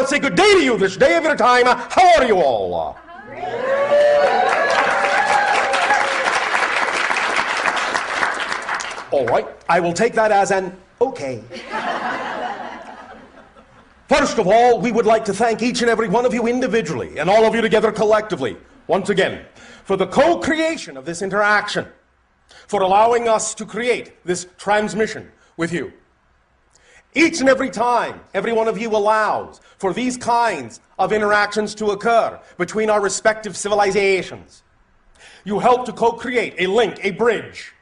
to say good day to you this day of your time. How are you all? All right, I will take that as an okay. First of all, we would like to thank each and every one of you individually and all of you together collectively, once again, for the co-creation of this interaction, for allowing us to create this transmission with you. Each and every time, every one of you allows for these kinds of interactions to occur between our respective civilizations. You help to co-create a link, a bridge,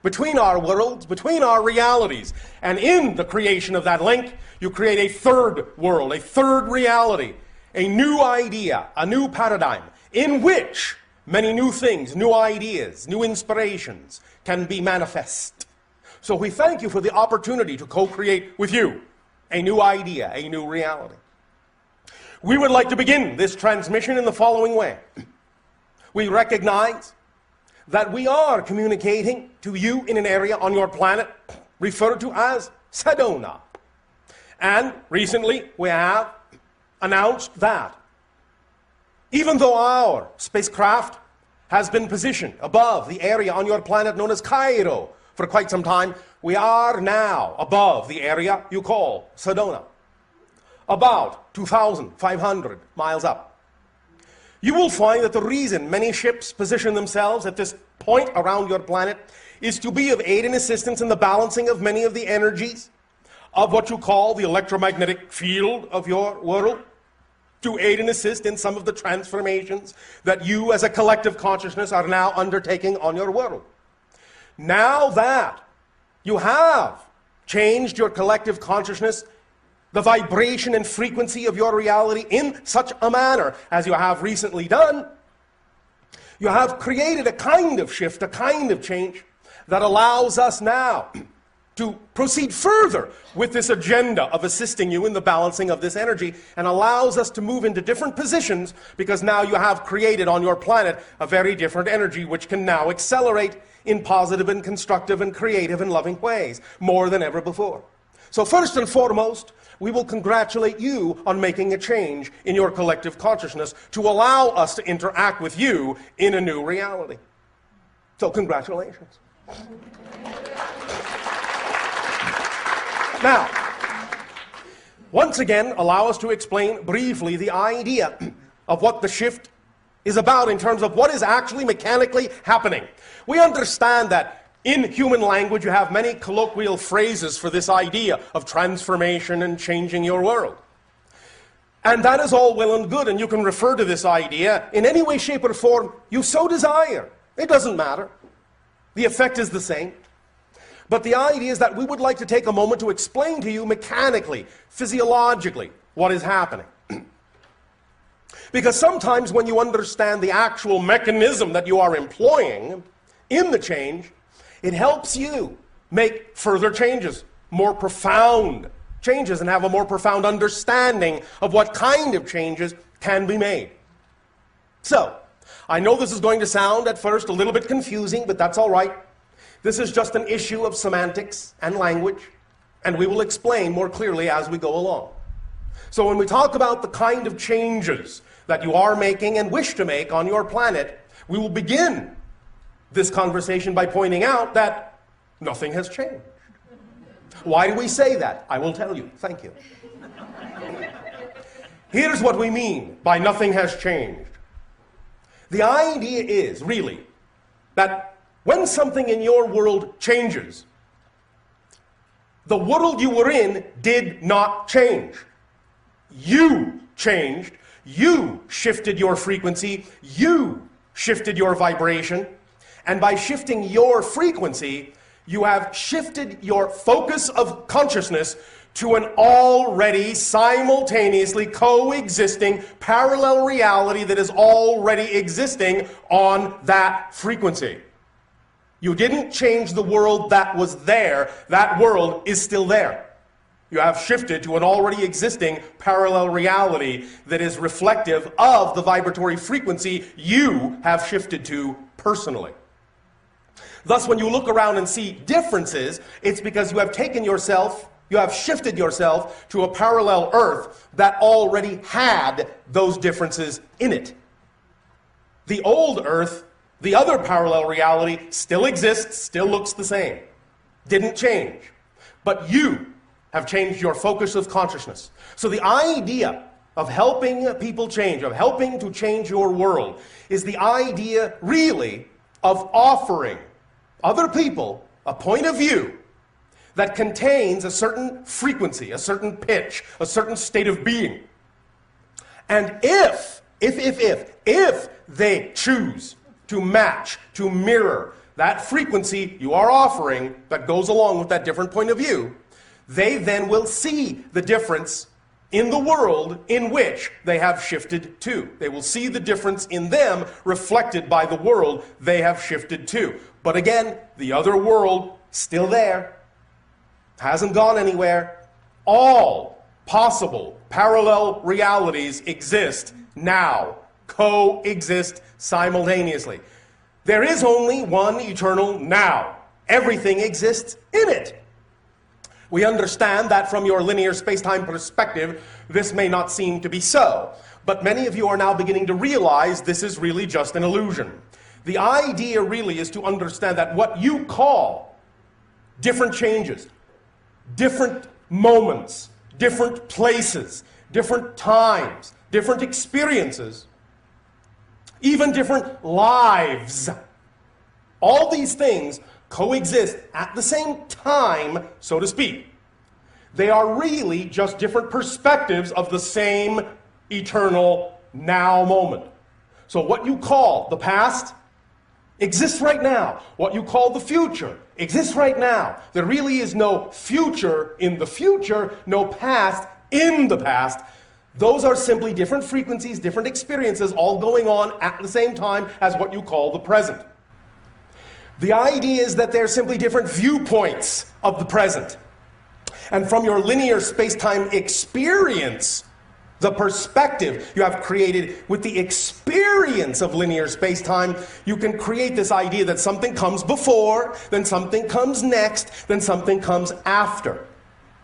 between our worlds, between our realities. And in the creation of that link, you create a third world, a third reality, a new idea, a new paradigm, in which many new things, new ideas, new inspirations can be manifest. So we thank you for the opportunity to co-create with you a new idea, a new reality. We would like to begin this transmission in the following way. We recognize that we are communicating to you in an area on your planet referred to as Sedona. And recently we have announced that even though our spacecraft has been positioned above the area on your planet known as Cairo for quite some time, we are now above the area you call Sedona, about 2,500 miles up. You will find that the reason many ships position themselves at this point around your planet is to be of aid and assistance in the balancing of many of the energies of what you call the electromagnetic field of your world, to aid and assist in some of the transformations that you as a collective consciousness are now undertaking on your world. Now that you have changed your collective consciousness, the vibration and frequency of your reality in such a manner as you have recently done, you have created a kind of shift, a kind of change that allows us now to proceed further with this agenda of assisting you in the balancing of this energy, and allows us to move into different positions because now you have created on your planet a very different energy which can now accelerate in positive and constructive and creative and loving ways more than ever before. So first and foremost, we will congratulate you on making a change in your collective consciousness to allow us to interact with you in a new reality. So congratulations. Now, once again, allow us to explain briefly the idea of what the shift is about in terms of what is actually mechanically happening. We understand that in human language, you have many colloquial phrases for this idea of transformation and changing your world. And that is all well and good, and you can refer to this idea in any way, shape, or form you so desire. It doesn't matter. The effect is the same. But the idea is that we would like to take a moment to explain to you mechanically, physiologically, what is happening. Because sometimes when you understand the actual mechanism that you are employing in the change, it helps you make further changes, more profound changes, and have a more profound understanding of what kind of changes can be made. So, I know this is going to sound at first a little bit confusing, but that's all right. This is just an issue of semantics and language, and we will explain more clearly as we go along. So when we talk about the kind of changes that you are making and wish to make on your planet, we will begin this conversation by pointing out that nothing has changed. Why do we say that? I will tell you. Thank you. Here's what we mean by nothing has changed. The idea is, really, that when something in your world changes, the world you were in did not change. You changed. You shifted your frequency. You shifted your vibration. And by shifting your frequency, you have shifted your focus of consciousness to an already simultaneously coexisting parallel reality that is already existing on that frequency. You didn't change the world that was there. That world is still there. You have shifted to an already existing parallel reality that is reflective of the vibratory frequency you have shifted to personally. Thus, when you look around and see differences, it's because you have taken yourself You have shifted yourself to a parallel Earth that already had those differences in it. The old Earth, the other parallel reality, still exists, still looks the same. Didn't change. But you have changed your focus of consciousness. So the idea of helping people change, of helping to change your world, is the idea really of offering other people a point of view that contains a certain frequency, a certain pitch, a certain state of being. And if they choose to match, to mirror that frequency you are offering that goes along with that different point of view, they then will see the difference in the world in which they have shifted to. They will see the difference in them reflected by the world they have shifted to. But again, the other world, still there, hasn't gone anywhere. All possible parallel realities exist now, coexist simultaneously. There is only one eternal now. Everything exists in it. We understand that from your linear space-time perspective, this may not seem to be so, but many of you are now beginning to realize this is really just an illusion. The idea really is to understand that what you call different changes, different moments, different places, different times, different experiences, even different lives, all these things coexist at the same time, so to speak. They are really just different perspectives of the same eternal now moment. So what you call the past exists right now. What you call the future exists right now. There really is no future in the future, no past in the past. Those are simply different frequencies, different experiences, all going on at the same time as what you call the present. The idea is that they're simply different viewpoints of the present. And from your linear space-time experience, the perspective you have created with the experience of linear space-time, you can create this idea that something comes before, then something comes next, then something comes after.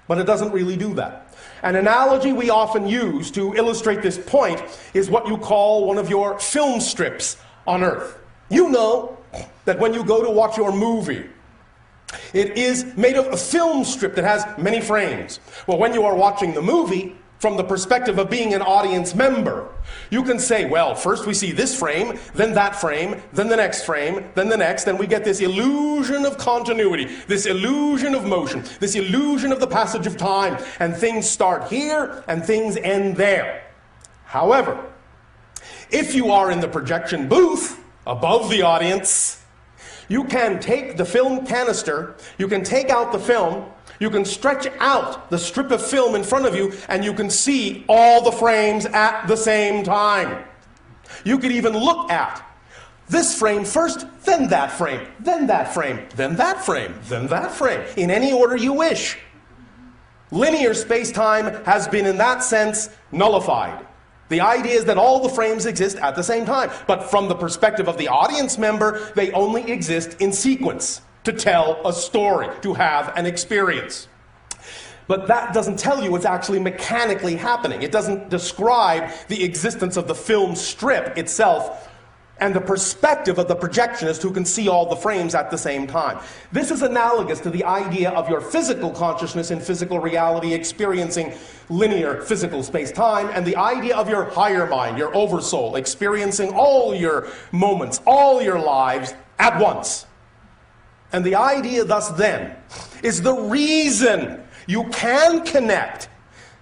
But it doesn't really do that. An analogy we often use to illustrate this point is what you call one of your film strips on Earth. You know that when you go to watch your movie, it is made of a film strip that has many frames. Well, when you are watching the movie, from the perspective of being an audience member, you can say, well, first we see this frame, then that frame, then the next frame, then the next, and we get this illusion of continuity, this illusion of motion, this illusion of the passage of time, and things start here and things end there. However, if you are in the projection booth above the audience, you can take the film canister, you can take out the film, you can stretch out the strip of film in front of you, and you can see all the frames at the same time. You could even look at this frame first, then that frame, then that frame, then that frame, then that frame, in any order you wish. Linear space-time has been, in that sense, nullified. The idea is that all the frames exist at the same time, but from the perspective of the audience member, they only exist in sequence, to tell a story, to have an experience. But that doesn't tell you what's actually mechanically happening. It doesn't describe the existence of the film strip itself and the perspective of the projectionist who can see all the frames at the same time. This is analogous to the idea of your physical consciousness in physical reality experiencing linear physical space-time, and the idea of your higher mind, your oversoul, experiencing all your moments, all your lives at once. And the idea thus then is the reason you can connect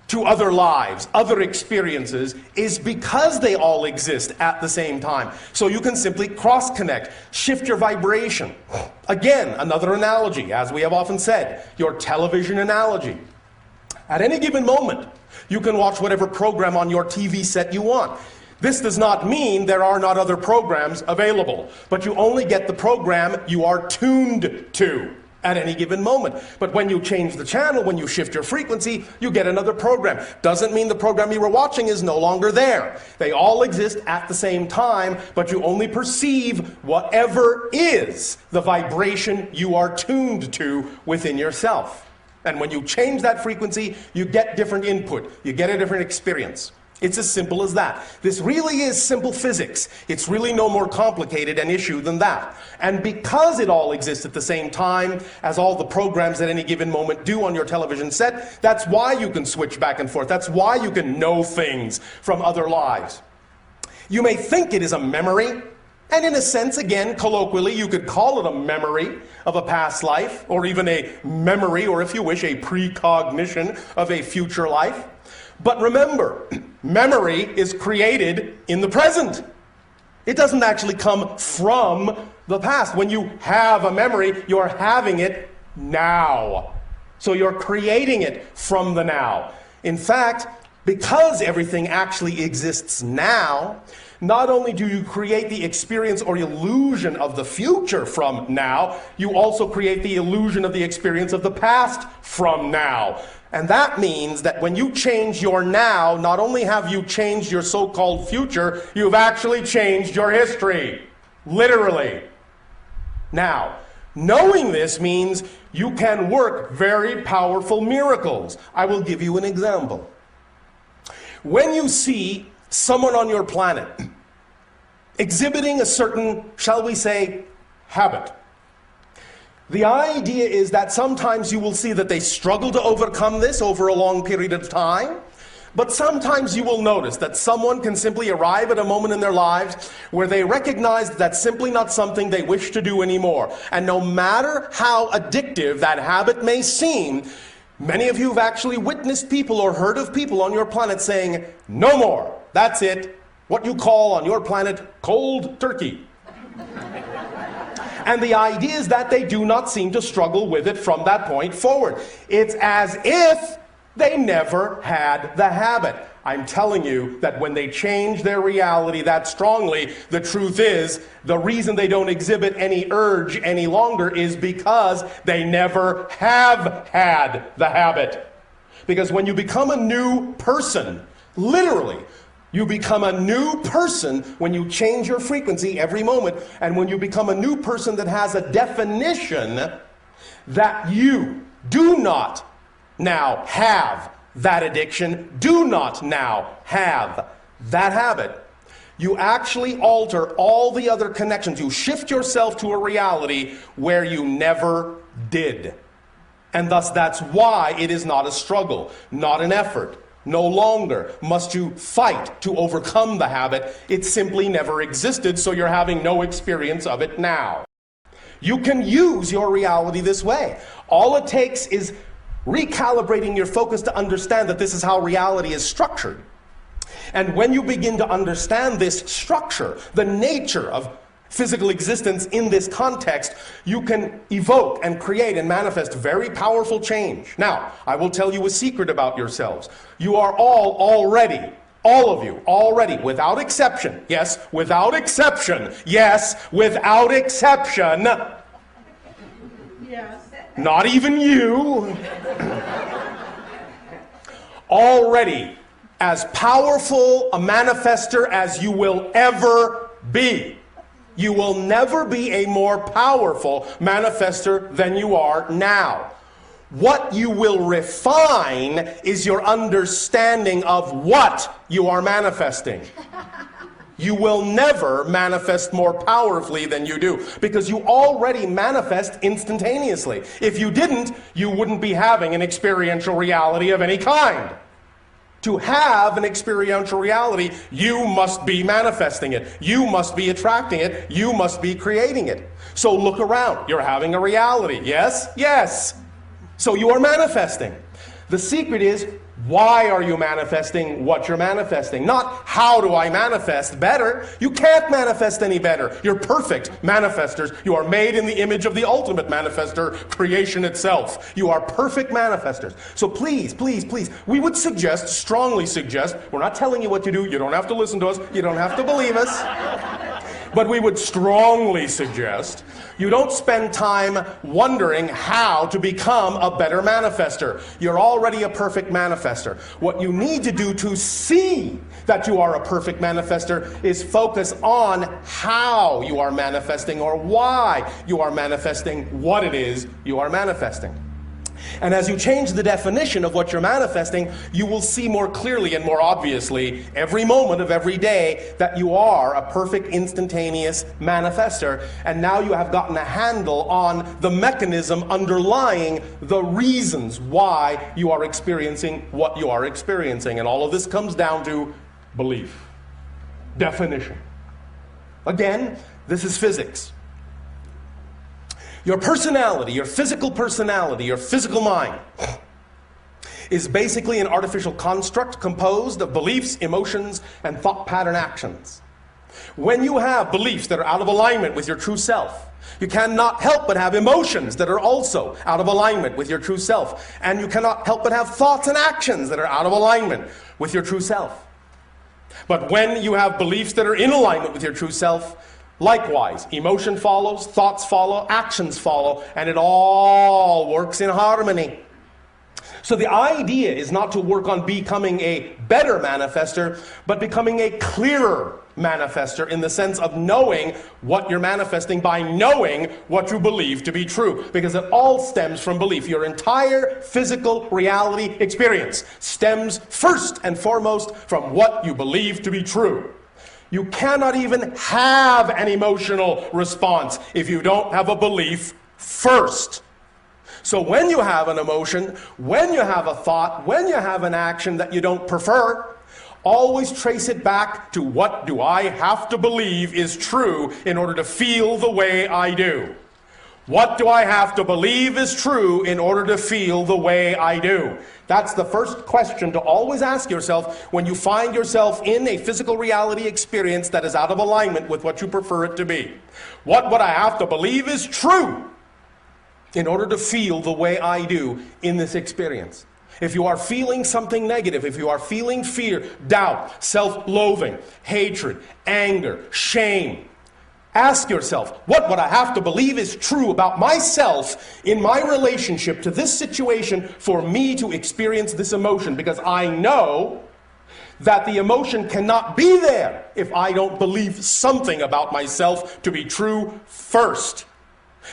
to other lives, other experiences, is because they all exist at the same time. So you can simply cross-connect, shift your vibration. Again, another analogy, as we have often said, your television analogy. At any given moment, you can watch whatever program on your TV set you want. This does not mean there are not other programs available, but you only get the program you are tuned to at any given moment. But when you change the channel, when you shift your frequency, you get another program. Doesn't mean the program you were watching is no longer there. They all exist at the same time, but you only perceive whatever is the vibration you are tuned to within yourself. And when you change that frequency, you get different input. You get a different experience. It's as simple as that. This really is simple physics. It's really no more complicated an issue than that. And because it all exists at the same time as all the programs at any given moment do on your television set, that's why you can switch back and forth. That's why you can know things from other lives. You may think it is a memory, and in a sense, again, colloquially, you could call it a memory of a past life, or even a memory, or if you wish, a precognition of a future life. But remember, memory is created in the present. It doesn't actually come from the past. When you have a memory, you're having it now. So you're creating it from the now. In fact, because everything actually exists now, not only do you create the experience or illusion of the future from now, you also create the illusion of the experience of the past from now. And that means that when you change your now, not only have you changed your so-called future, you've actually changed your history. Literally. Now, knowing this means you can work very powerful miracles. I will give you an example. When you see someone on your planet exhibiting a certain, shall we say, habit, the idea is that sometimes you will see that they struggle to overcome this over a long period of time, but sometimes you will notice that someone can simply arrive at a moment in their lives where they recognize that that's simply not something they wish to do anymore. And no matter how addictive that habit may seem, many of you have actually witnessed people or heard of people on your planet saying, "No more, that's it," what you call on your planet cold turkey. And the idea is that they do not seem to struggle with it from that point forward. It's as if they never had the habit. I'm telling you that when they change their reality that strongly, the truth is, the reason they don't exhibit any urge any longer is because they never have had the habit. Because when you become a new person, literally, you become a new person when you change your frequency every moment, and when you become a new person that has a definition that you do not now have that addiction, do not now have that habit. You actually alter all the other connections. You shift yourself to a reality where you never did. And thus that's why it is not a struggle, not an effort. No longer must you fight to overcome the habit. It simply never existed, so you're having no experience of it now. You can use your reality this way. All it takes is recalibrating your focus to understand that this is how reality is structured. And when you begin to understand this structure, the nature of physical existence in this context, you can evoke and create and manifest very powerful change. Now, I will tell you a secret about yourselves. You are all of you already, without exception, yes, without exception, Yes. Not even you, already as powerful a manifester as you will ever be. You will never be a more powerful manifester than you are now. What you will refine is your understanding of what you are manifesting. You will never manifest more powerfully than you do, because you already manifest instantaneously. If you didn't, you wouldn't be having an experiential reality of any kind. To have an experiential reality, you must be manifesting it. You must be attracting it. You must be creating it. So look around. You're having a reality. Yes? Yes. So you are manifesting. The secret is, why are you manifesting what you're manifesting? Not how do I manifest better. You can't manifest any better. You're perfect manifestors. You are made in the image of the ultimate manifester, creation itself. You are perfect manifestors. So please, please, please, we would suggest, strongly suggest, we're not telling you what to do. You don't have to listen to us. You don't have to believe us. But we would strongly suggest you don't spend time wondering how to become a better manifester. You're already a perfect manifester. What you need to do to see that you are a perfect manifester is focus on how you are manifesting, or why you are manifesting what it is you are manifesting. And as you change the definition of what you're manifesting, you will see more clearly and more obviously every moment of every day that you are a perfect instantaneous manifestor. And now you have gotten a handle on the mechanism underlying the reasons why you are experiencing what you are experiencing. And all of this comes down to belief, definition. Again, this is physics. Your personality, your physical mind, is basically an artificial construct composed of beliefs, emotions, and thought pattern actions. When you have beliefs that are out of alignment with your true self, you cannot help but have emotions that are also out of alignment with your true self. And you cannot help but have thoughts and actions that are out of alignment with your true self. But when you have beliefs that are in alignment with your true self, likewise, emotion follows, thoughts follow, actions follow, and it all works in harmony. So the idea is not to work on becoming a better manifestor, but becoming a clearer manifestor in the sense of knowing what you're manifesting by knowing what you believe to be true. Because it all stems from belief. Your entire physical reality experience stems first and foremost from what you believe to be true. You cannot even have an emotional response if you don't have a belief first. So when you have an emotion, when you have a thought, when you have an action that you don't prefer, always trace it back to what do I have to believe is true in order to feel the way I do. What do I have to believe is true in order to feel the way I do? That's the first question to always ask yourself when you find yourself in a physical reality experience that is out of alignment with what you prefer it to be. What would I have to believe is true in order to feel the way I do in this experience? If you are feeling something negative, if you are feeling fear, doubt, self-loathing, hatred, anger, shame, ask yourself, what would I have to believe is true about myself in my relationship to this situation for me to experience this emotion? Because I know that the emotion cannot be there if I don't believe something about myself to be true first.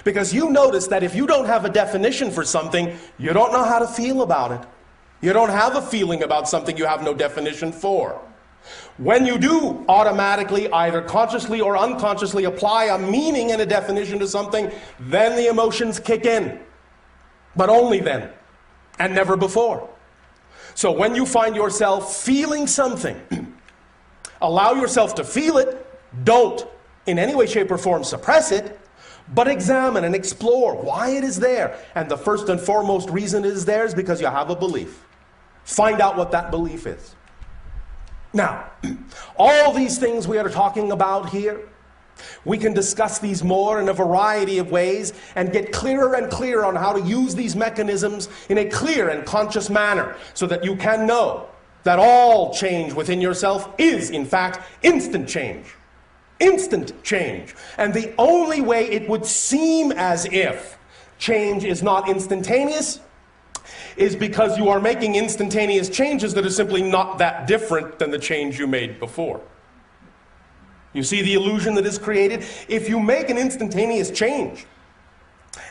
Because you notice that if you don't have a definition for something, you don't know how to feel about it. You don't have a feeling about something you have no definition for. When you do automatically, either consciously or unconsciously, apply a meaning and a definition to something, then the emotions kick in. But only then, and never before. So when you find yourself feeling something, allow yourself to feel it. Don't, in any way, shape, or form, suppress it. But examine and explore why it is there. And the first and foremost reason it is there is because you have a belief. Find out what that belief is. Now, all these things we are talking about here, we can discuss these more in a variety of ways and get clearer and clearer on how to use these mechanisms in a clear and conscious manner so that you can know that all change within yourself is, in fact, instant change. Instant change. And the only way it would seem as if change is not instantaneous is because you are making instantaneous changes that are simply not that different than the change you made before. You see the illusion that is created? If you make an instantaneous change,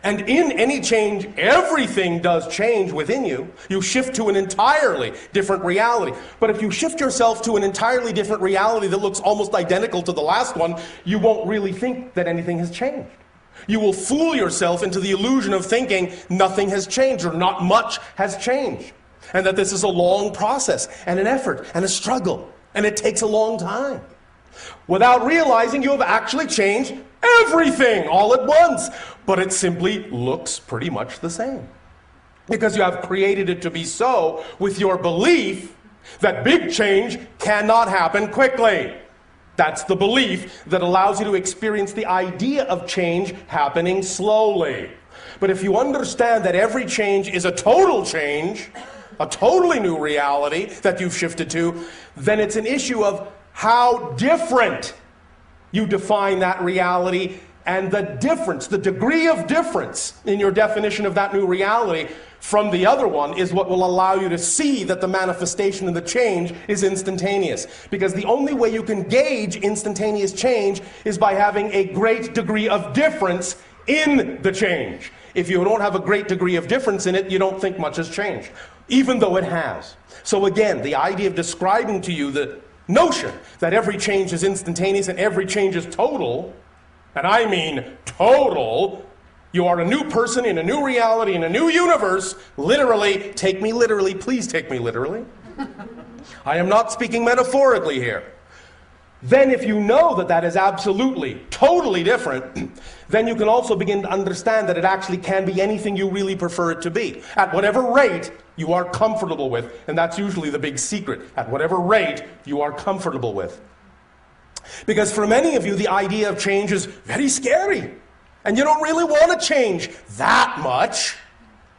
and in any change, everything does change within you. You shift to an entirely different reality. But if you shift yourself to an entirely different reality that looks almost identical to the last one, you won't really think that anything has changed. You will fool yourself into the illusion of thinking nothing has changed or not much has changed. And that this is a long process and an effort and a struggle. And it takes a long time. Without realizing you have actually changed everything all at once. But it simply looks pretty much the same. Because you have created it to be so with your belief that big change cannot happen quickly. That's the belief that allows you to experience the idea of change happening slowly. But if you understand that every change is a total change, a totally new reality that you've shifted to, then it's an issue of how different you define that reality, and the difference, the degree of difference in your definition of that new reality from the other one is what will allow you to see that the manifestation and the change is instantaneous. Because the only way you can gauge instantaneous change is by having a great degree of difference in the change. If you don't have a great degree of difference in it, you don't think much has changed, even though it has. So again, the idea of describing to you the notion that every change is instantaneous and every change is total, and I mean total, you are a new person in a new reality, in a new universe, literally, take me literally, please take me literally. I am not speaking metaphorically here. Then if you know that that is absolutely, totally different, then you can also begin to understand that it actually can be anything you really prefer it to be, at whatever rate you are comfortable with, and that's usually the big secret, at whatever rate you are comfortable with. Because for many of you, the idea of change is very scary, and you don't really want to change that much,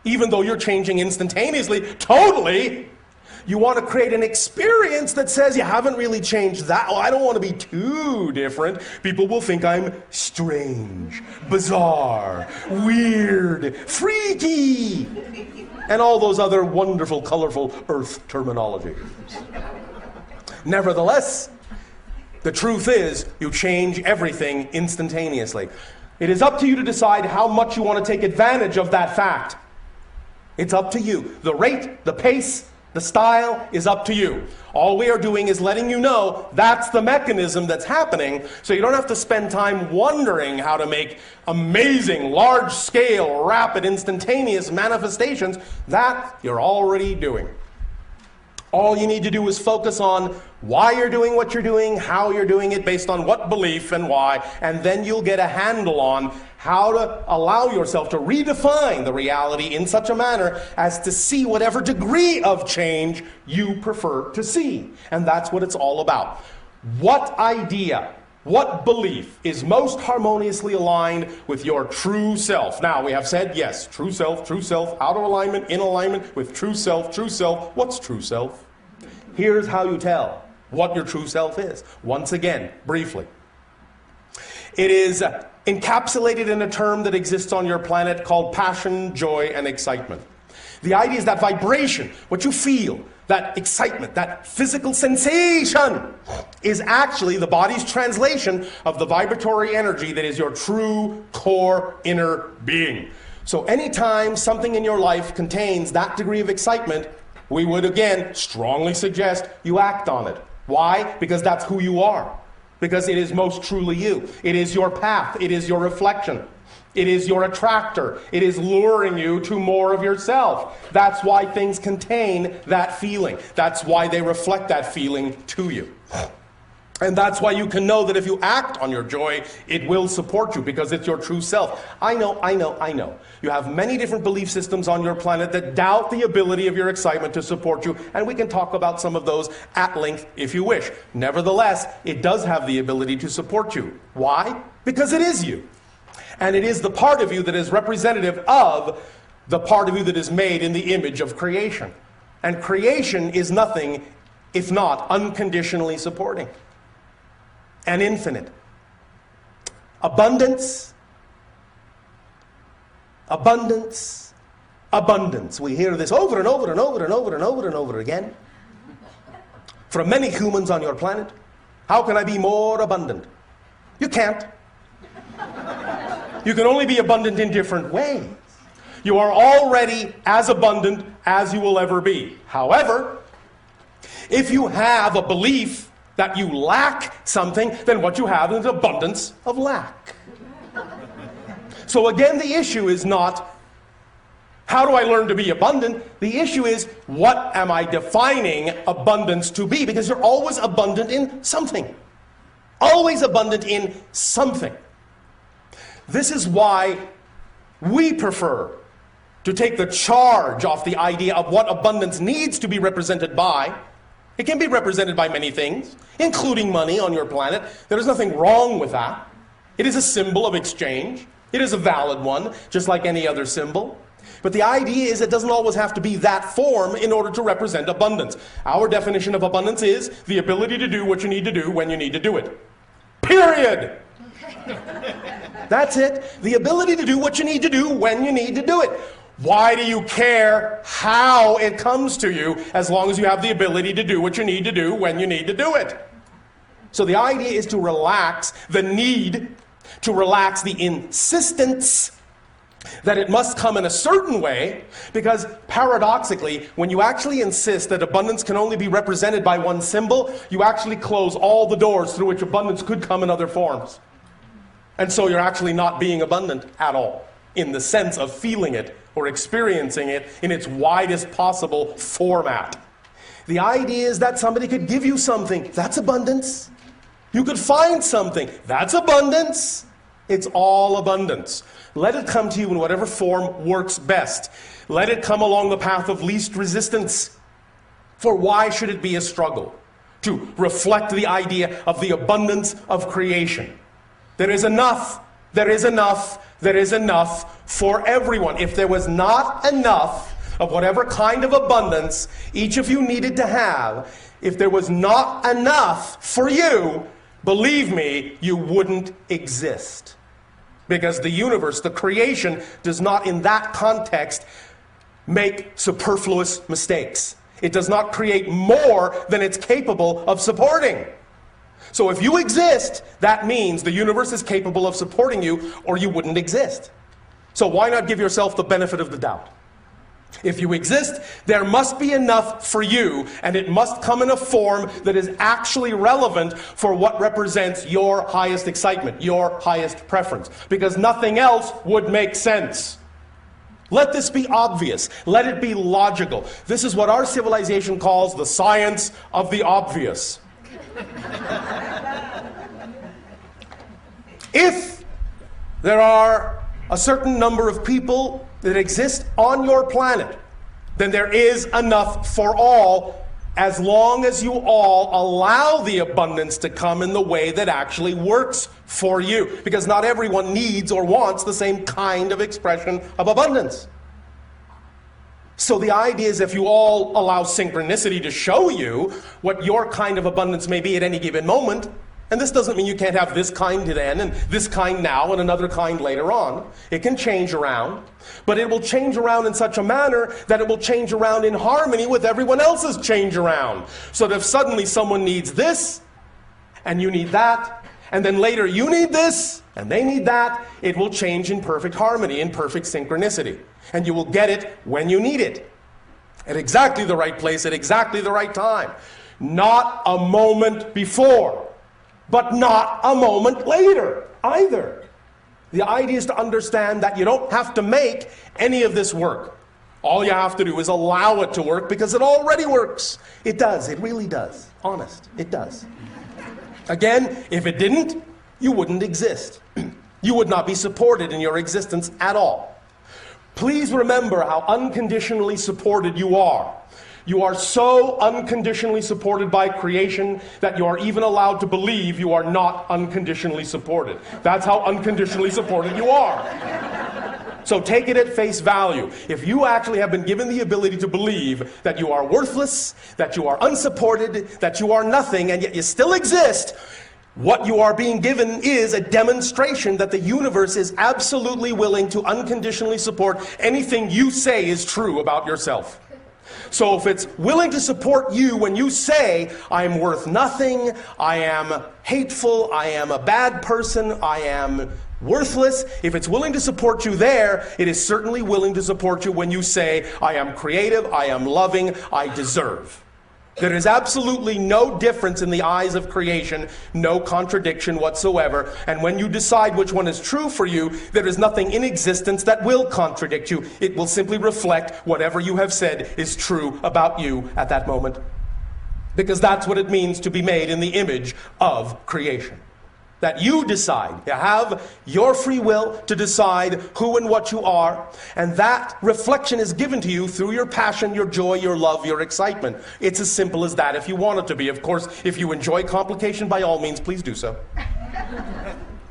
even though you're changing instantaneously, totally. You want to create an experience that says you haven't really changed that. Oh, I don't want to be too different. People will think I'm strange, bizarre, weird, freaky, and all those other wonderful, colorful earth terminologies. Nevertheless, the truth is you change everything instantaneously. It is up to you to decide how much you want to take advantage of that fact. It's up to you. The rate, the pace, the style is up to you. All we are doing is letting you know that's the mechanism that's happening, so you don't have to spend time wondering how to make amazing, large-scale, rapid, instantaneous manifestations. That you're already doing. All you need to do is focus on why you're doing what you're doing, how you're doing it, based on what belief and why, and then you'll get a handle on how to allow yourself to redefine the reality in such a manner as to see whatever degree of change you prefer to see. And that's what it's all about. What idea, what belief is most harmoniously aligned with your true self? Now, we have said, yes, true self, out of alignment, in alignment with true self, true self. What's true self? Here's how you tell what your true self is. Once again, briefly. It is encapsulated in a term that exists on your planet called passion, joy, and excitement. The idea is that vibration, what you feel, that excitement, that physical sensation, is actually the body's translation of the vibratory energy that is your true core inner being. So anytime something in your life contains that degree of excitement, we would again strongly suggest you act on it. Why? Because that's who you are. Because it is most truly you. It is your path. It is your reflection. It is your attractor. It is luring you to more of yourself. That's why things contain that feeling. That's why they reflect that feeling to you. And that's why you can know that if you act on your joy, it will support you because it's your true self. I know. You have many different belief systems on your planet that doubt the ability of your excitement to support you, and we can talk about some of those at length if you wish. Nevertheless, it does have the ability to support you. Why? Because it is you. And it is the part of you that is representative of the part of you that is made in the image of creation. And creation is nothing if not unconditionally supporting and infinite. Abundance, abundance, abundance. We hear this over and over and over and over and over and over again from many humans on your planet. How can I be more abundant? You can't. You can only be abundant in different ways. You are already as abundant as you will ever be. However, if you have a belief that you lack something, then what you have is an abundance of lack. So again, the issue is not, how do I learn to be abundant? The issue is, what am I defining abundance to be? Because you're always abundant in something. Always abundant in something. This is why we prefer to take the charge off the idea of what abundance needs to be represented by. It can be represented by many things, including money on your planet. There is nothing wrong with that. It is a symbol of exchange. It is a valid one, just like any other symbol. But the idea is it doesn't always have to be that form in order to represent abundance. Our definition of abundance is the ability to do what you need to do when you need to do it. Period. That's it. The ability to do what you need to do when you need to do it. Why do you care how it comes to you as long as you have the ability to do what you need to do when you need to do it? So the idea is to relax the need to relax the insistence that it must come in a certain way, because paradoxically, when you actually insist that abundance can only be represented by one symbol, you actually close all the doors through which abundance could come in other forms. And so you're actually not being abundant at all, in the sense of feeling it or experiencing it in its widest possible format. The idea is that somebody could give you something. That's abundance. You could find something. That's abundance. It's all abundance. Let it come to you in whatever form works best. Let it come along the path of least resistance. For why should it be a struggle? To reflect the idea of the abundance of creation. There is enough. There is enough. There is enough for everyone. If there was not enough of whatever kind of abundance each of you needed to have, if there was not enough for you, believe me, you wouldn't exist. Because the universe, the creation, does not in that context make superfluous mistakes. It does not create more than it's capable of supporting. So if you exist, that means the universe is capable of supporting you, or you wouldn't exist. So why not give yourself the benefit of the doubt? If you exist, there must be enough for you, and it must come in a form that is actually relevant for what represents your highest excitement, your highest preference, because nothing else would make sense. Let this be obvious. Let it be logical. This is what our civilization calls the science of the obvious. If there are a certain number of people that exist on your planet, then there is enough for all, as long as you all allow the abundance to come in the way that actually works for you. Because not everyone needs or wants the same kind of expression of abundance. So the idea is, if you all allow synchronicity to show you what your kind of abundance may be at any given moment, and this doesn't mean you can't have this kind then, and this kind now, and another kind later on. It can change around, but it will change around in such a manner that it will change around in harmony with everyone else's change around. So that if suddenly someone needs this, and you need that, and then later you need this, and they need that, it will change in perfect harmony, in perfect synchronicity. And you will get it when you need it, at exactly the right place, at exactly the right time. Not a moment before, but not a moment later either. The idea is to understand that you don't have to make any of this work. All you have to do is allow it to work, because it already works. It does. It really does. Honest. It does. Again, if it didn't, you wouldn't exist. You would not be supported in your existence at all. Please remember how unconditionally supported you are. You are so unconditionally supported by creation that you are even allowed to believe you are not unconditionally supported. That's how unconditionally supported you are. So take it at face value. If you actually have been given the ability to believe that you are worthless, that you are unsupported, that you are nothing, and yet you still exist, what you are being given is a demonstration that the universe is absolutely willing to unconditionally support anything you say is true about yourself. So if it's willing to support you when you say, I'm worth nothing, I am hateful, I am a bad person, I am worthless, if it's willing to support you there, it is certainly willing to support you when you say, I am creative, I am loving, I deserve. There is absolutely no difference in the eyes of creation, no contradiction whatsoever. And when you decide which one is true for you, there is nothing in existence that will contradict you. It will simply reflect whatever you have said is true about you at that moment. Because that's what it means to be made in the image of creation. That you decide. You have your free will to decide who and what you are, and that reflection is given to you through your passion, your joy, your love, your excitement. It's as simple as that if you want it to be. Of course, if you enjoy complication, by all means, please do so.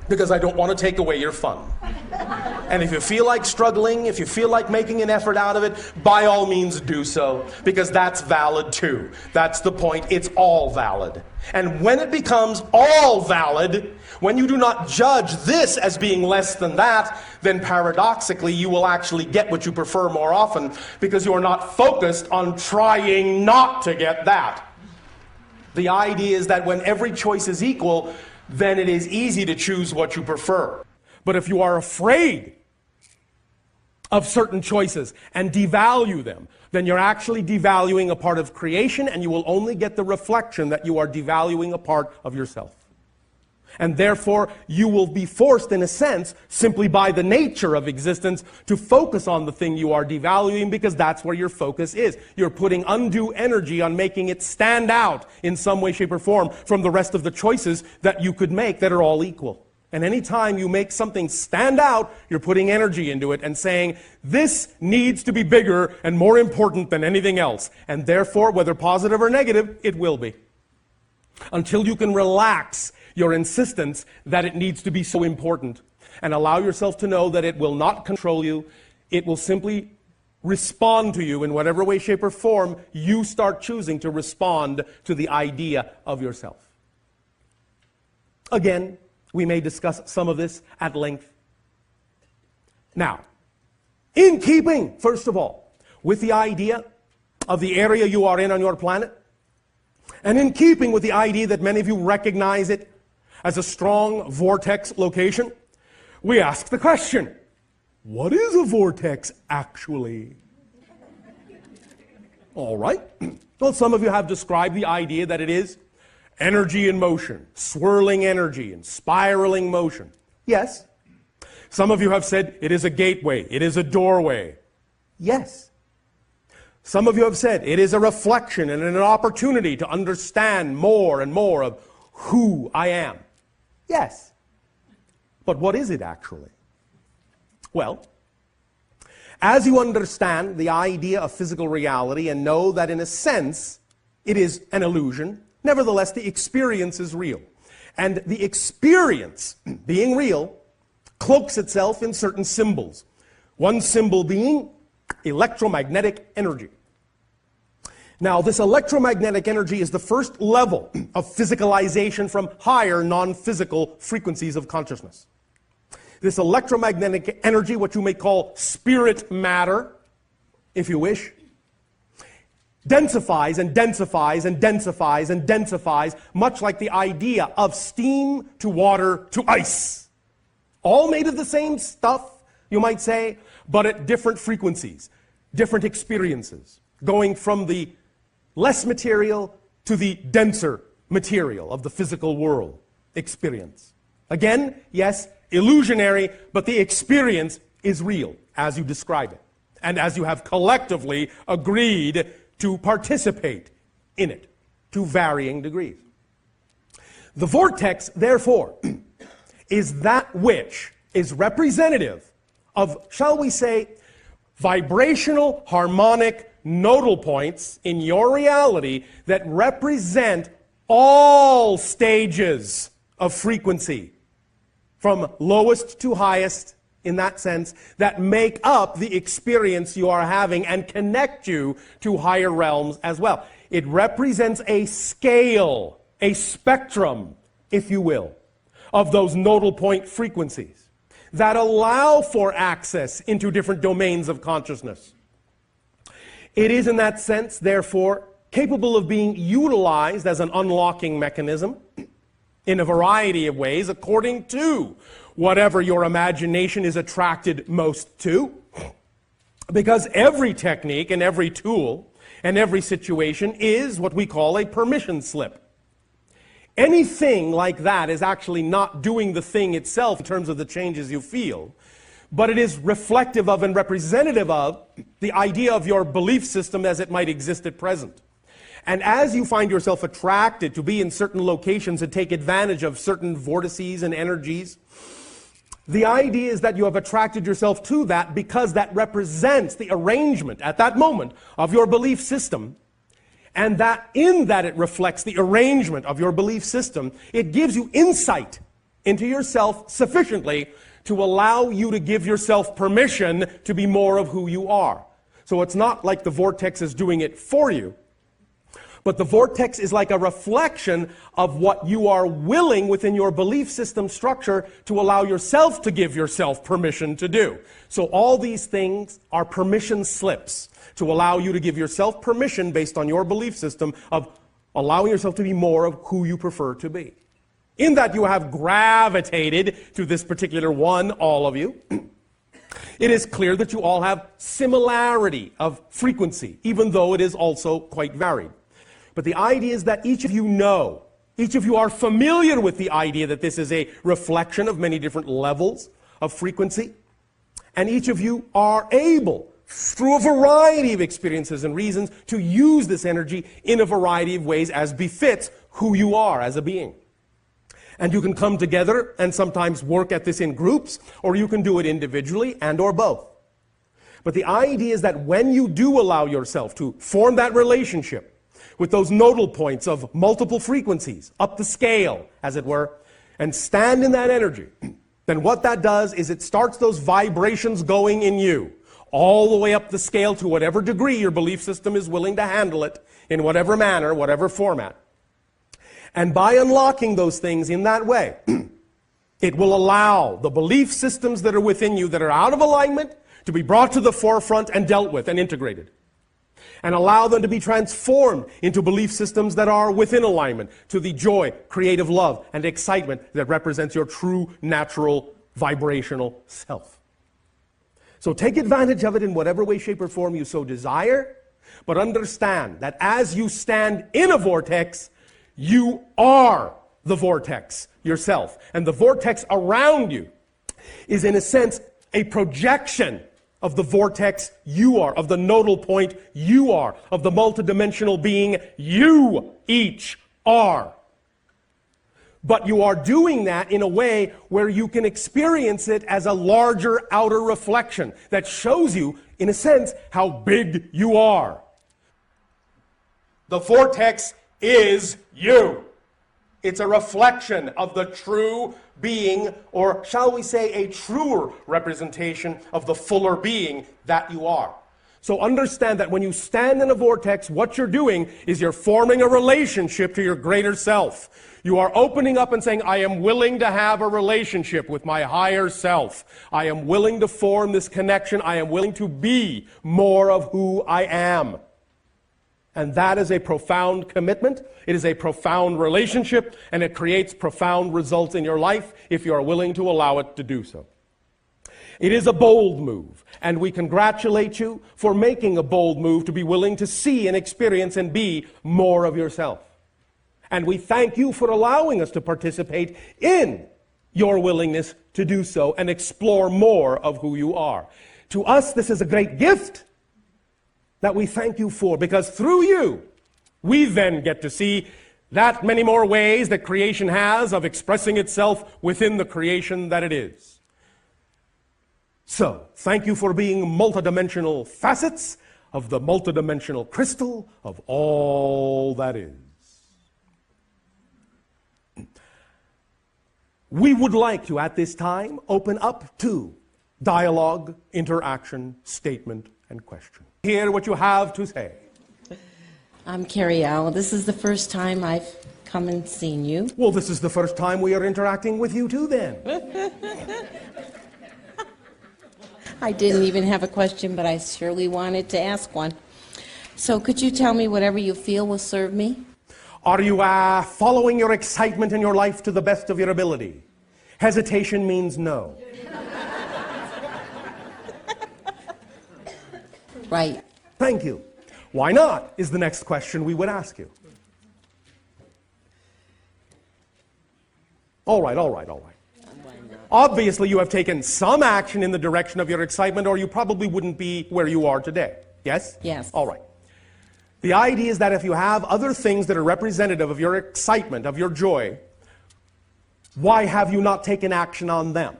Because I don't want to take away your fun. And if you feel like struggling, if you feel like making an effort out of it, by all means do so, because that's valid too. That's the point. It's all valid. And when it becomes all valid, when you do not judge this as being less than that, then paradoxically you will actually get what you prefer more often, because you are not focused on trying not to get that. The idea is that when every choice is equal, then it is easy to choose what you prefer. But if you are afraid of certain choices and devalue them, then you're actually devaluing a part of creation, and you will only get the reflection that you are devaluing a part of yourself. And therefore, you will be forced, in a sense, simply by the nature of existence, to focus on the thing you are devaluing, because that's where your focus is. You're putting undue energy on making it stand out in some way, shape, or form from the rest of the choices that you could make that are all equal. And any time you make something stand out, you're putting energy into it and saying, this needs to be bigger and more important than anything else. And therefore, whether positive or negative, it will be. Until you can relax your insistence that it needs to be so important and allow yourself to know that it will not control you, it will simply respond to you in whatever way, shape, or form you start choosing to respond to the idea of yourself. Again, we may discuss some of this at length. Now, in keeping, first of all, with the idea of the area you are in on your planet, and in keeping with the idea that many of you recognize it as a strong vortex location, we ask the question, what is a vortex actually? All right. Well, some of you have described the idea that it is energy in motion, swirling energy and spiraling motion. Yes. Some of you have said it is a gateway, it is a doorway. Yes. Some of you have said it is a reflection and an opportunity to understand more and more of who I am. Yes. But what is it actually? Well, as you understand the idea of physical reality and know that in a sense it is an illusion, nevertheless the experience is real. And the experience, being real, cloaks itself in certain symbols. One symbol being electromagnetic energy. Now, this electromagnetic energy is the first level of physicalization from higher non-physical frequencies of consciousness. This electromagnetic energy, what you may call spirit matter, if you wish, densifies and densifies and densifies and densifies, much like the idea of steam to water to ice. All made of the same stuff, you might say, but at different frequencies, different experiences, going from the less material to the denser material of the physical world experience. Again, yes, illusionary, but the experience is real as you describe it, and as you have collectively agreed to participate in it to varying degrees. The vortex, therefore, is that which is representative of, shall we say, vibrational, harmonic, nodal points in your reality that represent all stages of frequency, from lowest to highest, in that sense, that make up the experience you are having and connect you to higher realms as well. It represents a scale, a spectrum, if you will, of those nodal point frequencies that allow for access into different domains of consciousness. It is in that sense, therefore, capable of being utilized as an unlocking mechanism in a variety of ways according to whatever your imagination is attracted most to. Because every technique and every tool and every situation is what we call a permission slip. Anything like that is actually not doing the thing itself in terms of the changes you feel, but it is reflective of and representative of the idea of your belief system as it might exist at present. And as you find yourself attracted to be in certain locations and take advantage of certain vortices and energies, the idea is that you have attracted yourself to that because that represents the arrangement at that moment of your belief system. And that in that it reflects the arrangement of your belief system, it gives you insight into yourself sufficiently to allow you to give yourself permission to be more of who you are. So it's not like the vortex is doing it for you, but the vortex is like a reflection of what you are willing within your belief system structure to allow yourself to give yourself permission to do. So all these things are permission slips to allow you to give yourself permission based on your belief system of allowing yourself to be more of who you prefer to be. in that you have gravitated to this particular one, all of you, it is clear that you all have similarity of frequency, even though it is also quite varied. But the idea is that each of you know, each of you are familiar with the idea that this is a reflection of many different levels of frequency, and each of you are able, through a variety of experiences and reasons, to use this energy in a variety of ways as befits who you are as a being. And you can come together and sometimes work at this in groups, or you can do it individually and or both. But the idea is that when you do allow yourself to form that relationship with those nodal points of multiple frequencies, up the scale, as it were, and stand in that energy, then what that does is it starts those vibrations going in you, all the way up the scale to whatever degree your belief system is willing to handle it, in whatever manner, whatever format. And by unlocking those things in that way, it will allow the belief systems that are within you that are out of alignment to be brought to the forefront and dealt with and integrated. And allow them to be transformed into belief systems that are within alignment to the joy, creative love, and excitement that represents your true, natural, vibrational self. So take advantage of it in whatever way, shape, or form you so desire, but understand that as you stand in a vortex, you are the vortex yourself. And the vortex around you is, in a sense, a projection of the vortex you are, of the nodal point you are, of the multidimensional being you each are. But you are doing that in a way where you can experience it as a larger outer reflection that shows you, in a sense, how big you are. The vortex is you. It's a reflection of the true being, or shall we say a truer representation of the fuller being that you are. So understand that when you stand in a vortex, what you're doing is you're forming a relationship to your greater self. You are opening up and saying, I am willing to have a relationship with my higher self. I am willing to form this connection. I am willing to be more of who I am. And that is a profound commitment. It is a profound relationship, and it creates profound results in your life if you are willing to allow it to do so. It is a bold move, and we congratulate you for making a bold move to be willing to see and experience and be more of yourself. And we thank you for allowing us to participate in your willingness to do so and explore more of who you are. To us, this is a great gift that we thank you for, because through you, we then get to see that many more ways that creation has of expressing itself within the creation that it is. So, thank you for being multidimensional facets of the multidimensional crystal of all that is. We would like to, at this time, open up to dialogue, interaction, statement, and question. Hear what you have to say. I'm Carrie Al. This is the first time I've come and seen you. Well, this is the first time we are interacting with you too, then. I didn't even have a question, but I surely wanted to ask one. So could you tell me whatever you feel will serve me? Are you following your excitement in your life to the best of your ability? Hesitation means no. Right. Thank you. Why not, is the next question we would ask you. All right. Obviously, you have taken some action in the direction of your excitement, or you probably wouldn't be where you are today. Yes? Yes. All right. The idea is that if you have other things that are representative of your excitement, of your joy, why have you not taken action on them?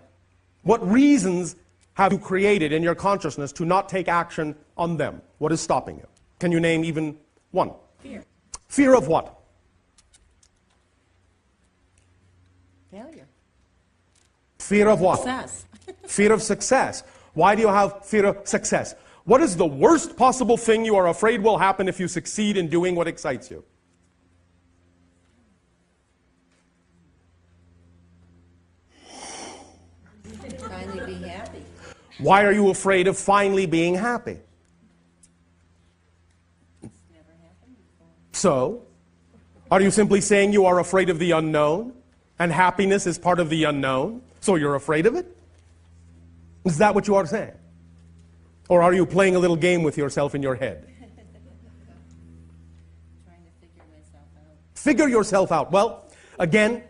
What reasons have you created in your consciousness to not take action on them? What is stopping you? Can you name even one? Fear. Fear of what? Failure. Fear of what? Success. Fear of success. Why do you have fear of success? What is the worst possible thing you are afraid will happen if you succeed in doing what excites you? Finally be happy. Why are you afraid of finally being happy? It's never happened before. So, are you simply saying you are afraid of the unknown? And happiness is part of the unknown, so you're afraid of it? Is that what you are saying? Or are you playing a little game with yourself in your head? Trying to figure myself out. Figure yourself out. Well, again,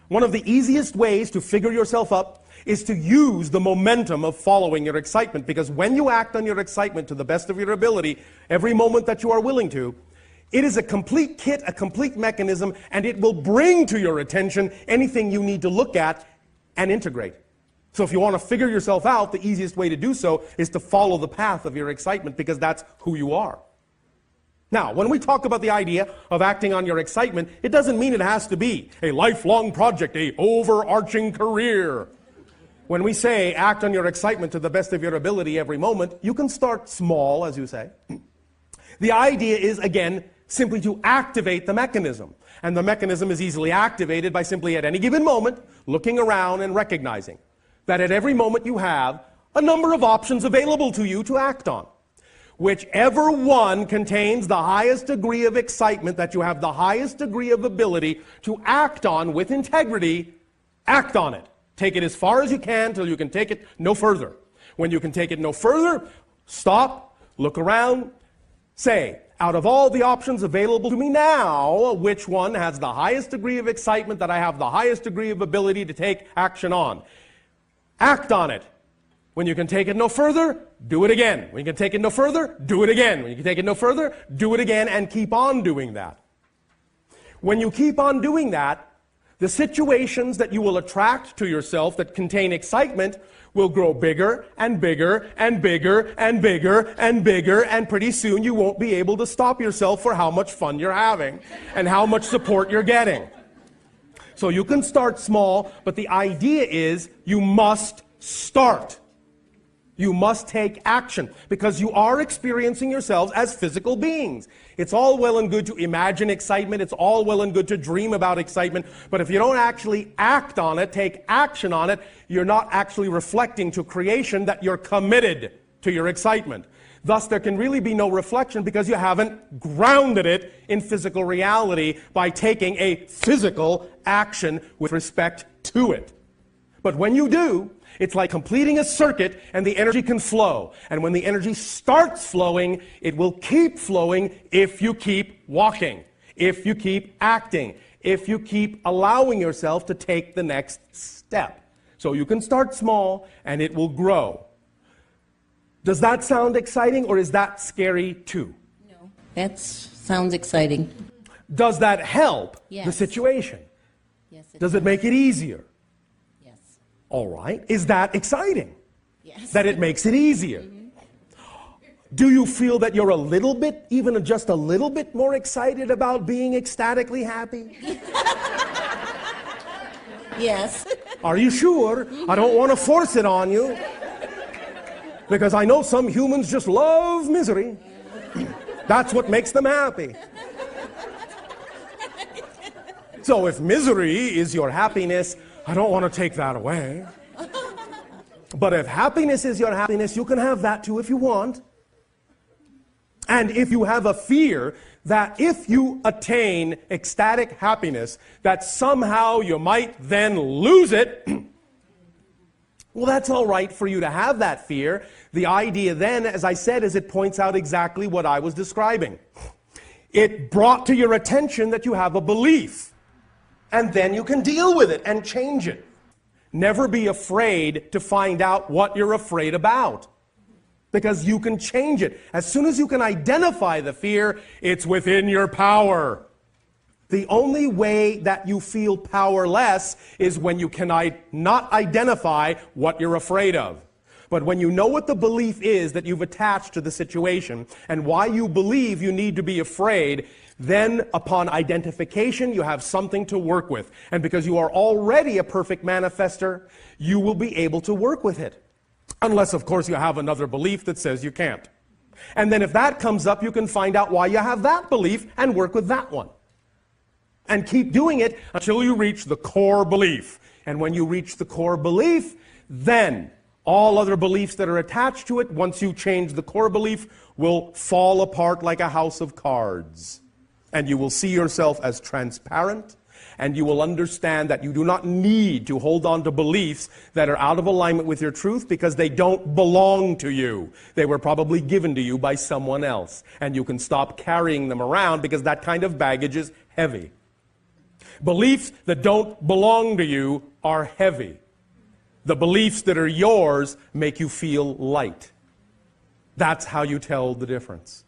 one of the easiest ways to figure yourself up is to use the momentum of following your excitement, because when you act on your excitement to the best of your ability, every moment that you are willing to, it is a complete kit, a complete mechanism, and it will bring to your attention anything you need to look at and integrate. So if you want to figure yourself out, the easiest way to do so is to follow the path of your excitement, because that's who you are. Now, when we talk about the idea of acting on your excitement, it doesn't mean it has to be a lifelong project, a overarching career. When we say act on your excitement to the best of your ability every moment, you can start small, as you say. The idea is, again, simply to activate the mechanism. And the mechanism is easily activated by simply at any given moment looking around and recognizing that at every moment you have a number of options available to you to act on. Whichever one contains the highest degree of excitement, that you have the highest degree of ability to act on with integrity, act on it. Take it as far as you can till you can take it no further. When you can take it no further, stop, look around, say, out of all the options available to me now, which one has the highest degree of excitement that I have the highest degree of ability to take action on? Act on it. When you can take it no further, do it again. When you can take it no further, do it again. When you can take it no further, do it again, and keep on doing that. When you keep on doing that, the situations that you will attract to yourself that contain excitement will grow bigger and bigger and bigger and bigger and bigger, and pretty soon you won't be able to stop yourself for how much fun you're having and how much support you're getting. So you can start small, but the idea is you must start. You must take action, because you are experiencing yourselves as physical beings. It's all well and good to imagine excitement. It's all well and good to dream about excitement. But if you don't actually act on it, take action on it, you're not actually reflecting to creation that you're committed to your excitement. Thus, there can really be no reflection, because you haven't grounded it in physical reality by taking a physical action with respect to it. But when you do, it's like completing a circuit, and the energy can flow. And when the energy starts flowing, it will keep flowing if you keep walking, if you keep acting, if you keep allowing yourself to take the next step. So you can start small, and it will grow. Does that sound exciting, or is that scary too? No, that sounds exciting. Does that help the Yes. situation? Yes, Does it make it easier? Yes. All right. Is that exciting? Yes. That it makes it easier? Do you feel that you're a little bit, even just a little bit more excited about being ecstatically happy? Yes. Are you sure? I don't want to force it on you, because I know some humans just love misery. That's what makes them happy. So if misery is your happiness, I don't want to take that away. But if happiness is your happiness, you can have that too if you want. And if you have a fear that if you attain ecstatic happiness, that somehow you might then lose it, well, that's all right for you to have that fear. The idea then, as I said, is it points out exactly what I was describing. It brought to your attention that you have a belief, and then you can deal with it and change it. Never be afraid to find out what you're afraid about, because you can change it. As soon as you can identify the fear, it's within your power. The only way that you feel powerless is when you can not identify what you're afraid of. But when you know what the belief is that you've attached to the situation and why you believe you need to be afraid, then upon identification, you have something to work with. And because you are already a perfect manifestor, you will be able to work with it. Unless, of course, you have another belief that says you can't. And then if that comes up, you can find out why you have that belief and work with that one. And keep doing it until you reach the core belief. And when you reach the core belief, then all other beliefs that are attached to it, once you change the core belief, will fall apart like a house of cards. And you will see yourself as transparent And you will understand that you do not need to hold on to beliefs that are out of alignment with your truth because they don't belong to you. They were probably given to you by someone else. And you can stop carrying them around because that kind of baggage is heavy. Beliefs that don't belong to you are heavy. The beliefs that are yours make you feel light. That's how you tell the difference.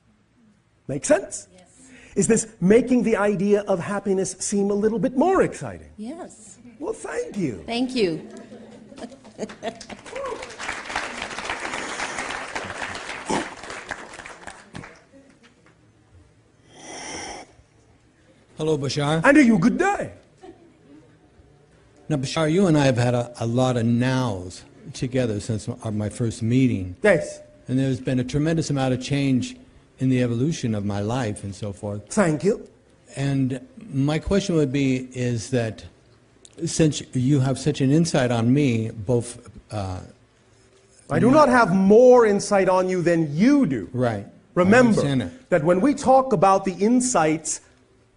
Make sense? Yes. Is this making the idea of happiness seem a little bit more exciting? Yes. Well, thank you. Thank you. Hello, Bashar. And are you good day? Now, Bashar, you and I have had a lot of nows together since my first meeting. Yes. And there's been a tremendous amount of change in the evolution of my life and so forth. Thank you. And my question would be is that since you have such an insight on me, both... I do not have more insight on you than you do. Right. Remember that when we talk about the insights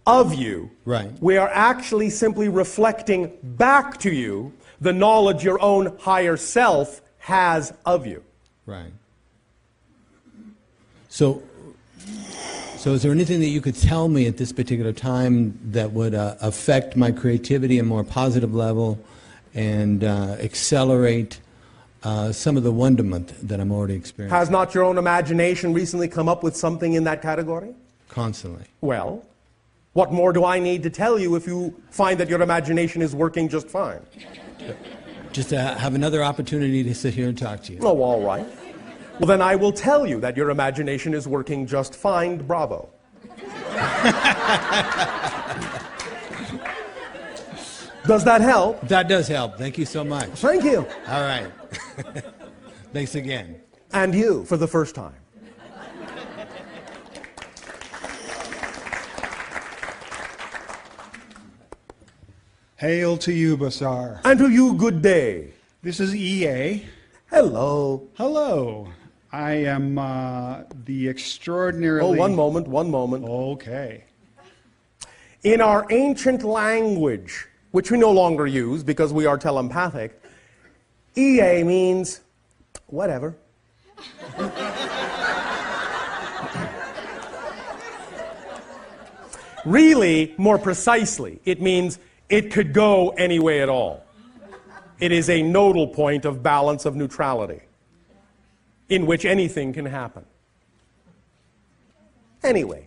of you, right, we are actually simply reflecting back to you the knowledge your own higher self has of you. Right. So is there anything that you could tell me at this particular time that would affect my creativity in a more positive level and accelerate some of the wonderment that I'm already experiencing? Has not your own imagination recently come up with something in that category? Constantly. Well, what more do I need to tell you if you find that your imagination is working just fine? Just to have another opportunity to sit here and talk to you. Oh, all right. Well, then I will tell you that your imagination is working just fine. Bravo. Does that help? That does help. Thank you so much. Thank you. All right. Thanks again. And you, for the first time. Hail to you, Bashar. And to you, good day. This is EA. Hello. Hello. I am the extraordinarily... Oh, one moment. Okay. In our ancient language, which we no longer use because we are telepathic, EA means whatever. Really, more precisely, it means it could go any way at all. It is a nodal point of balance of neutrality in which anything can happen. Anyway.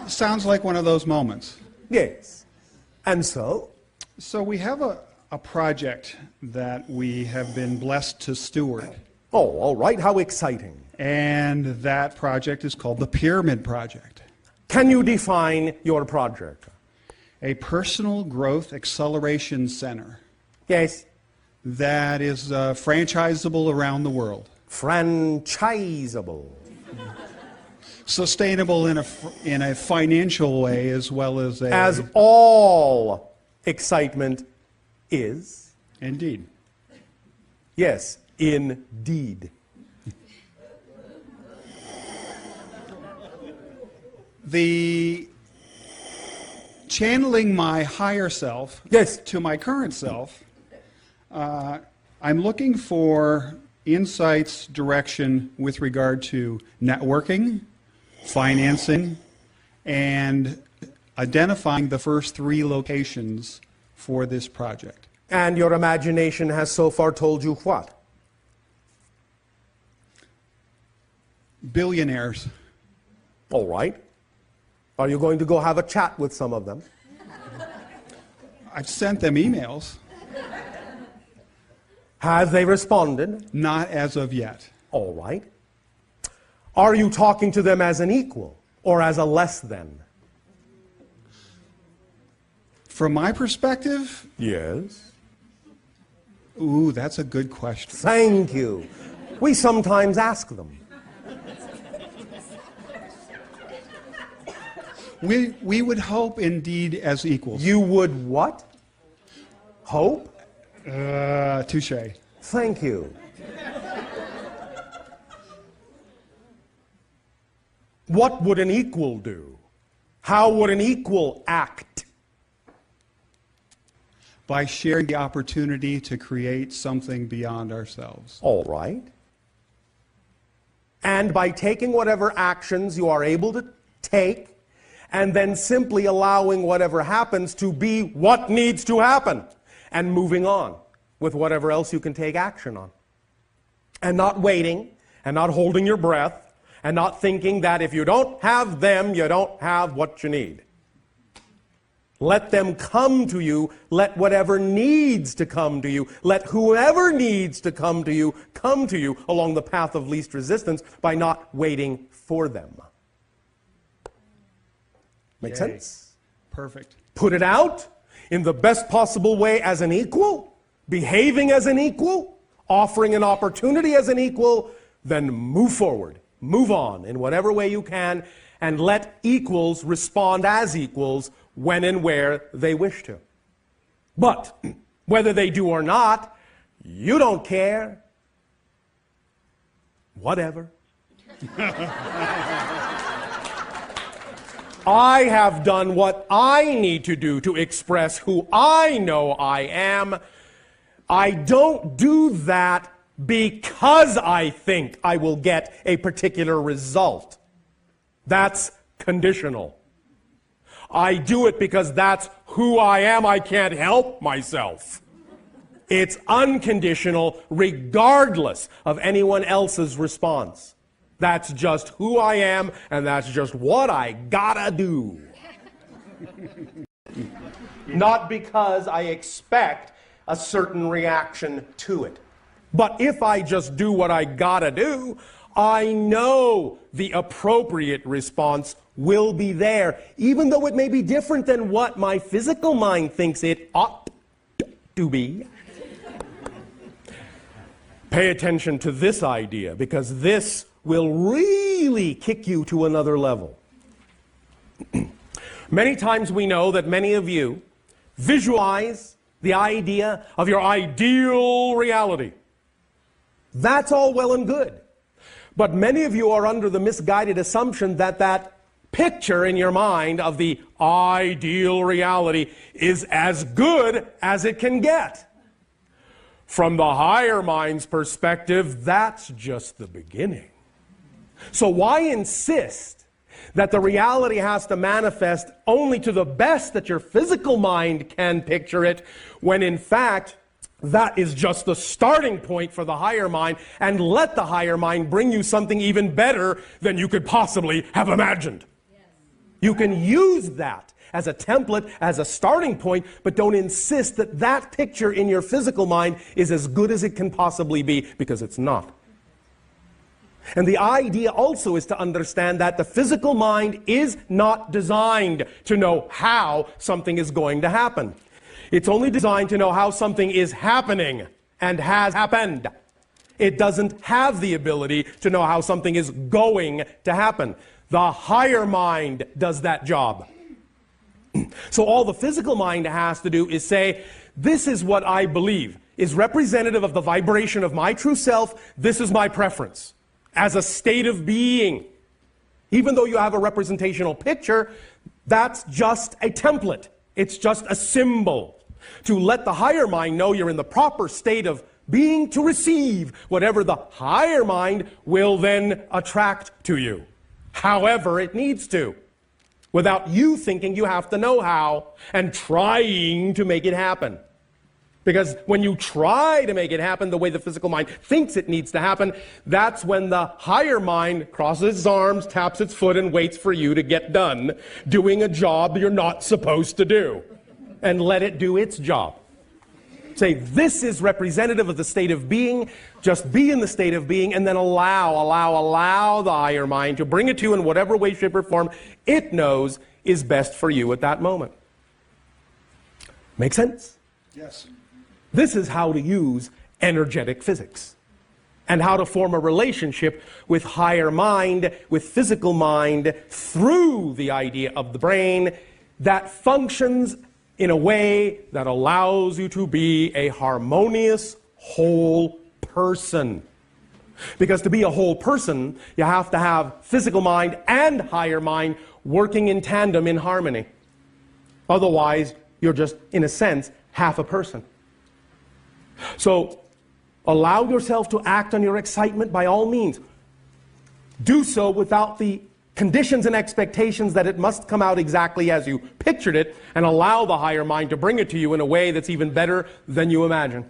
Sounds like one of those moments. Yes. And so? So we have a project that we have been blessed to steward. Oh, all right. How exciting. And that project is called the Pyramid Project. Can you define your project? A personal growth acceleration center. Yes. That is franchisable around the world. Franchisable. Sustainable in a financial way as well as a... As all excitement is. Indeed. Yes, indeed. The channeling my higher self to my current self, I'm looking for insights, direction with regard to networking, financing, and identifying the first 3 locations for this project. And your imagination has so far told you what? Billionaires. All right. Are you going to go have a chat with some of them? I've sent them emails. Have they responded? Not as of yet. All right. Are you talking to them as an equal or as a less than? From my perspective? Yes. Ooh, that's a good question. Thank you. We sometimes ask them. We would hope indeed as equals. You would what? Hope? Touche. Thank you. What would an equal do? How would an equal act? By sharing the opportunity to create something beyond ourselves. All right. And by taking whatever actions you are able to take, and then simply allowing whatever happens to be what needs to happen, and moving on with whatever else you can take action on. And not waiting, and not holding your breath, and not thinking that if you don't have them, you don't have what you need. Let them come to you. Let whatever needs to come to you. Let whoever needs to come to you along the path of least resistance by not waiting for them. Make sense? Perfect. Put it out in the best possible way as an equal, behaving as an equal, offering an opportunity as an equal, then move forward, move on in whatever way you can, and let equals respond as equals when and where they wish to. But whether they do or not, you don't care. Whatever. I have done what I need to do to express who I know I am. I don't do that because I think I will get a particular result. That's conditional. I do it because that's who I am. I can't help myself. It's unconditional regardless of anyone else's response. That's just who I am, and that's just what I gotta do. Not because I expect a certain reaction to it. But if I just do what I gotta do, I know the appropriate response will be there, even though it may be different than what my physical mind thinks it ought to be. Pay attention to this idea, because this will really kick you to another level. Many times we know that many of you visualize the idea of your ideal reality. That's all well and good. But many of you are under the misguided assumption that that picture in your mind of the ideal reality is as good as it can get. From the higher mind's perspective, that's just the beginning. So why insist that the reality has to manifest only to the best that your physical mind can picture it, when in fact that is just the starting point for the higher mind, and let the higher mind bring you something even better than you could possibly have imagined. Yes. You can use that as a template, as a starting point, but don't insist that that picture in your physical mind is as good as it can possibly be, because it's not. And the idea also is to understand that the physical mind is not designed to know how something is going to happen. It's only designed to know how something is happening and has happened. It doesn't have the ability to know how something is going to happen. The higher mind does that job. So all the physical mind has to do is say, this is what I believe is representative of the vibration of my true self. This is my preference as a state of being. Even though you have a representational picture, that's just a template. It's just a symbol to let the higher mind know you're in the proper state of being to receive whatever the higher mind will then attract to you, however it needs to, without you thinking you have to know how and trying to make it happen. Because when you try to make it happen the way the physical mind thinks it needs to happen, that's when the higher mind crosses its arms, taps its foot, and waits for you to get done doing a job you're not supposed to do. And let it do its job. Say, this is representative of the state of being. Just be in the state of being, and then allow the higher mind to bring it to you in whatever way, shape, or form it knows is best for you at that moment. Make sense? Yes. This is how to use energetic physics, and how to form a relationship with higher mind, with physical mind, through the idea of the brain that functions in a way that allows you to be a harmonious whole person. Because to be a whole person, you have to have physical mind and higher mind working in tandem in harmony. Otherwise, you're just, in a sense, half a person. So, allow yourself to act on your excitement by all means. Do so without the conditions and expectations that it must come out exactly as you pictured it, and allow the higher mind to bring it to you in a way that's even better than you imagine,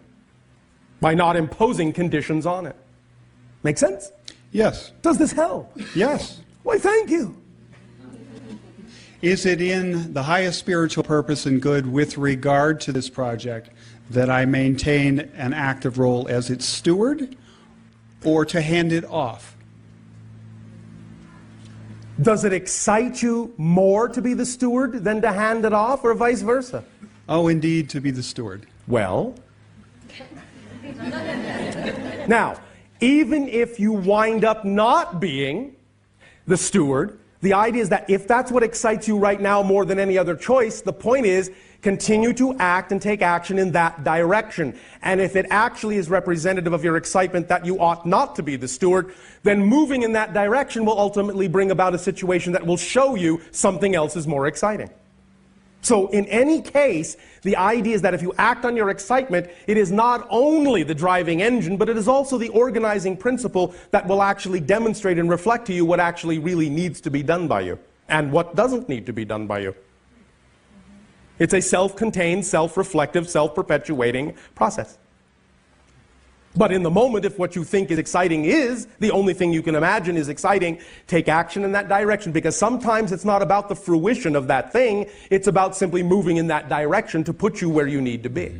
by not imposing conditions on it. Make sense? Yes. Does this help? Yes. Why, thank you. Is it in the highest spiritual purpose and good with regard to this project that I maintain an active role as its steward, or to hand it off? Does it excite you more to be the steward than to hand it off, or vice versa? Oh, indeed, to be the steward. Well, now, even if you wind up not being the steward, the idea is that if that's what excites you right now more than any other choice, the point is, continue to act and take action in that direction. And if it actually is representative of your excitement that you ought not to be the steward, then moving in that direction will ultimately bring about a situation that will show you something else is more exciting. So in any case, the idea is that if you act on your excitement, it is not only the driving engine, but it is also the organizing principle that will actually demonstrate and reflect to you what actually really needs to be done by you and what doesn't need to be done by you. It's a self-contained, self-reflective, self-perpetuating process. But in the moment, if what you think is exciting is the only thing you can imagine is exciting, take action in that direction, because sometimes it's not about the fruition of that thing, it's about simply moving in that direction to put you where you need to be.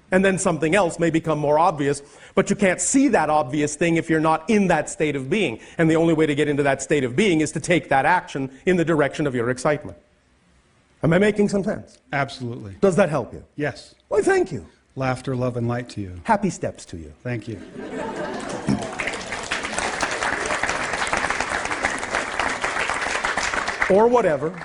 And then something else may become more obvious, but you can't see that obvious thing if you're not in that state of being. And the only way to get into that state of being is to take that action in the direction of your excitement. Am I making some sense? Absolutely. Does that help you? Yes. Why, thank you. Laughter, love, and light to you. Happy steps to you. Thank you. Or whatever.